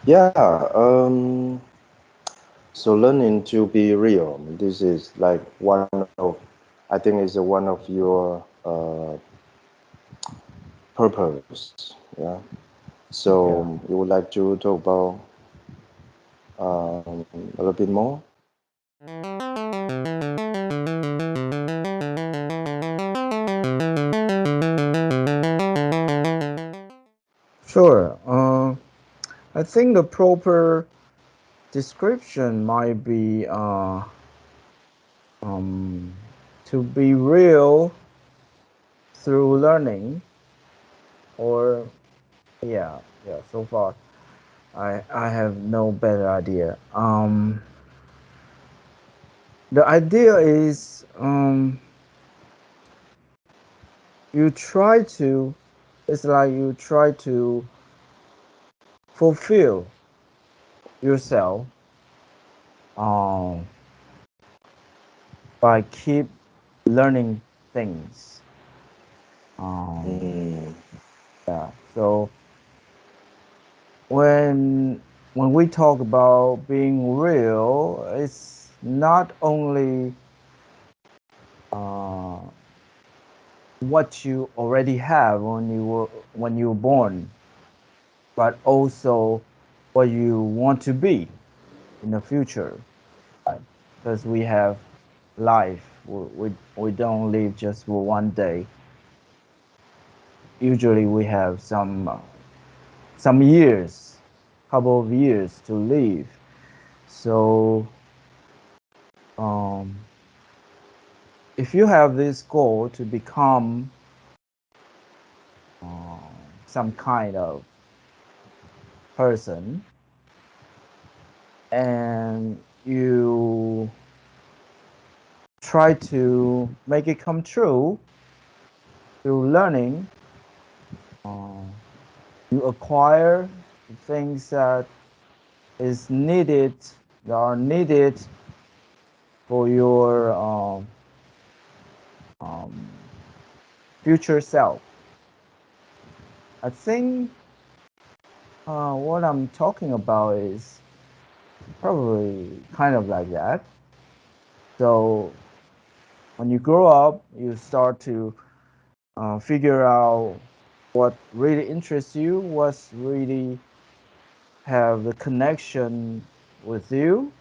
Yeah, so learning to be real. This is like one of, I think, is one of your purpose. Yeah. Yeah. So you would like to talk about a little bit more? Sure. I think the proper description might be um, to be real through learning, or yeah. So far, I have no better idea. The idea is you try to. It's like you try to fulfill yourself um, by keep learning things. Um, Mm, yeah. So when we talk about being real, it's not only uh, what you already have when you were born, but also what you want to be in the future. Right? Because we have life, we don't live just for one day. Usually, we have some years, couple of years to live. So um, if you have this goal to become some kind of person, and you try to make it come true through learning, uh, you acquire the things is needed that are needed for your um, future self. I think what I'm talking about is probably kind of like that. So when you grow up, you start to figure out what really interests you, what's really have the connection with you,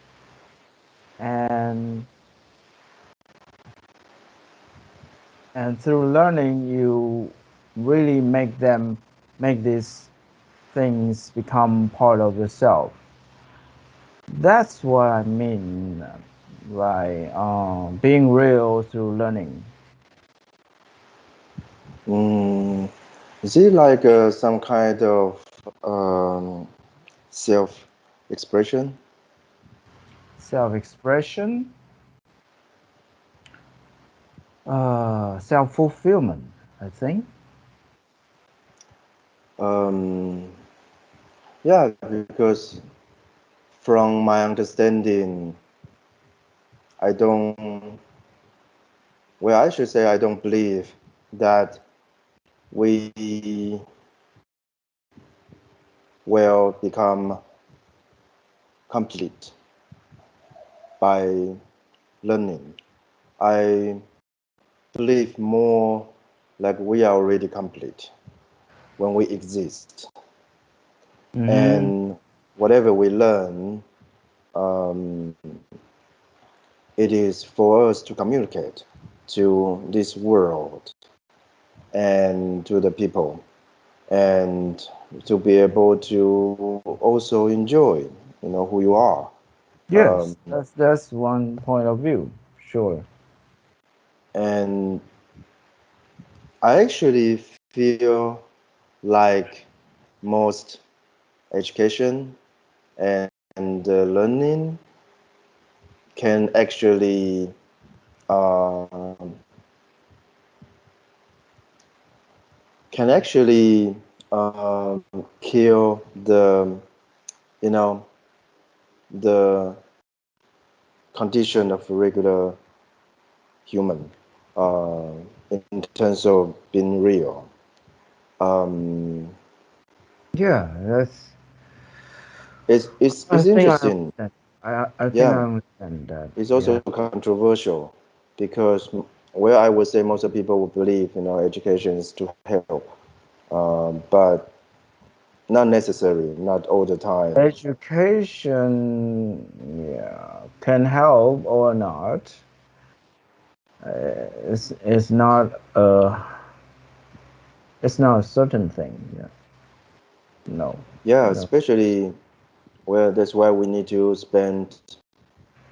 and through learning, you really make these things become part of yourself. That's what I mean by being real through learning. mm, is it like some kind of self-expression? Self-expression, self-fulfillment, I think. Um, yeah, because from my understanding, I don't, well, I should say I don't believe that we will become complete by learning. I believe more like we are already complete when we exist. Mm-hmm. And whatever we learn, um, it is for us to communicate to this world and to the people and to be able to also enjoy, who you are. Yes, Um, that's one point of view. Sure. and I actually feel like most education and learning can actually um kill you know the condition of regular human uh, in terms of being real. Um, Yeah, it's I think I interesting. understand. I think I Yeah, understand that. it's Yeah. also controversial because where I would say most of people would believe, education is to help, but not necessarily, not all the time. Education, yeah, can help or not. It's not a certain thing. Yeah. No. Yeah, No. especially well, that's why we need to spend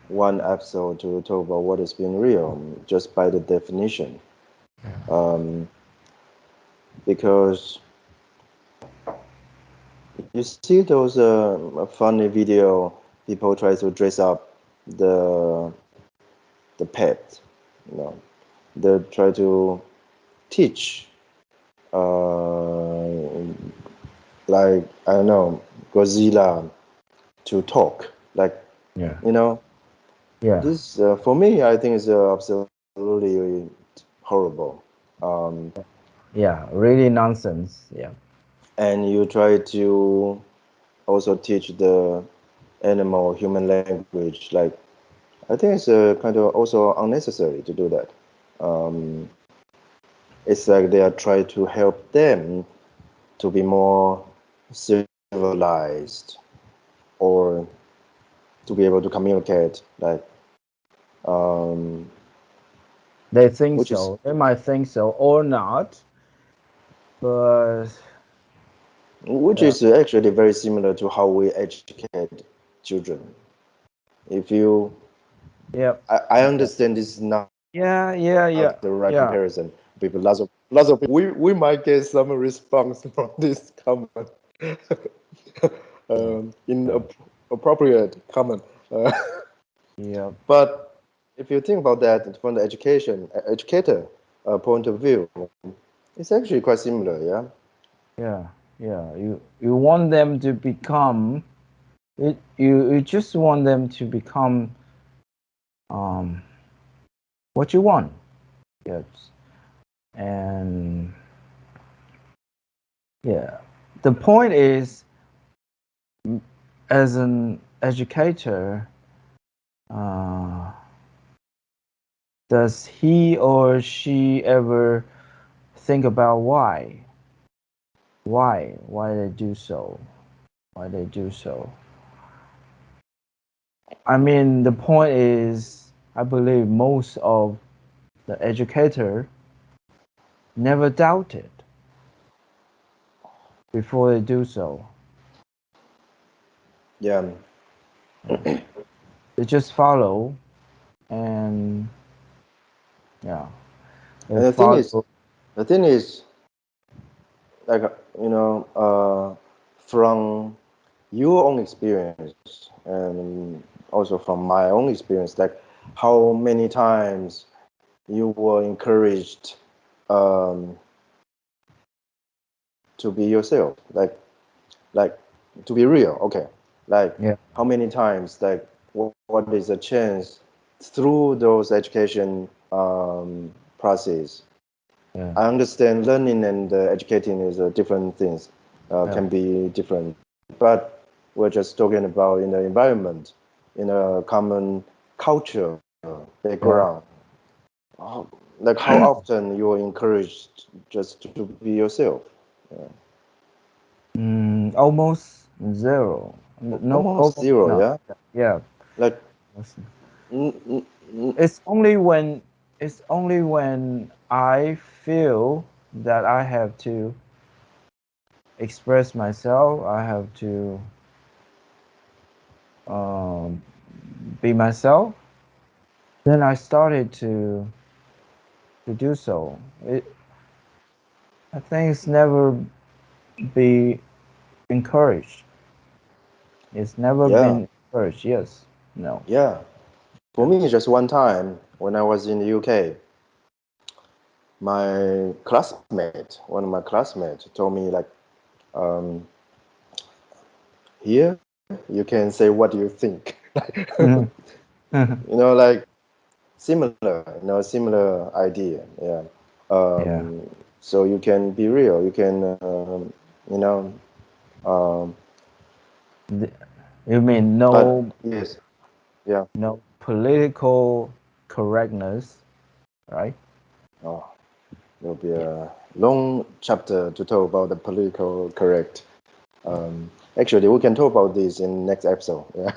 one episode to talk about what is being real, just by the definition. Um, because you see those funny video people try to dress up the the pet, you know, they try to teach, uh, like I don't know, Godzilla to talk, like Yeah. you know, Yeah. this for me I think is absolutely horrible. Um, Yeah. Really nonsense. Yeah. and you try to also teach the animal human language, like I think it's kind of also unnecessary to do that. Um, it's like they are trying to help them to be more civilized or to be able to communicate, like um, They think which is so. They might think so or not, but which yeah. is actually very similar to how we educate children. If you, Yeah. I understand this is not the right Yeah. Yeah. comparison. Yeah. People, Yeah. lots of people, we might get some response from this comment, Yeah. Yeah. inappropriate comment. Uh, Yeah. but if you think about that from the educator point of view, it's actually quite similar. Yeah. Yeah. Yeah. You want them to become it. You just want them to become um what you want. Yes. And yeah, the point is, as an educator, uh, does he or she ever think about why they do so, why they do so? I mean, the point is, I believe most of the educator never doubt it before they do so. Yeah. Yeah. They just follow, and yeah, they And follow. the thing is, like from your own experience and also from my own experience, like how many times you were encouraged um, to be yourself, like to be real. Okay, like Yeah, how many times, like what is the chance through those education process. yeah, I understand learning and educating is different things, yeah, can be different, but we're just talking about in the environment, in a common culture yeah. background. How, like how often you are encouraged just to be yourself? Yeah. Almost zero. No, Almost almost zero, not. yeah. Yeah, Like, almost not. mm, mm, mm, It's only when I feel that I have to express myself. I have to um, be myself. Then I started to do so. I think it's never be encouraged. It's never yeah, been encouraged. Yes. No. yeah. For Yeah. me, just one time when I was in the UK, my classmate, one of my classmates, told me like, um, here you can say what you think. Like similar, similar idea. Yeah. Yeah. So you can be real. You can, you know, um, You mean But yes, yeah. no political correctness, right? Oh, there'll be Yeah. a long chapter to talk about the political correct. Actually, we can talk about this in next episode. Yeah.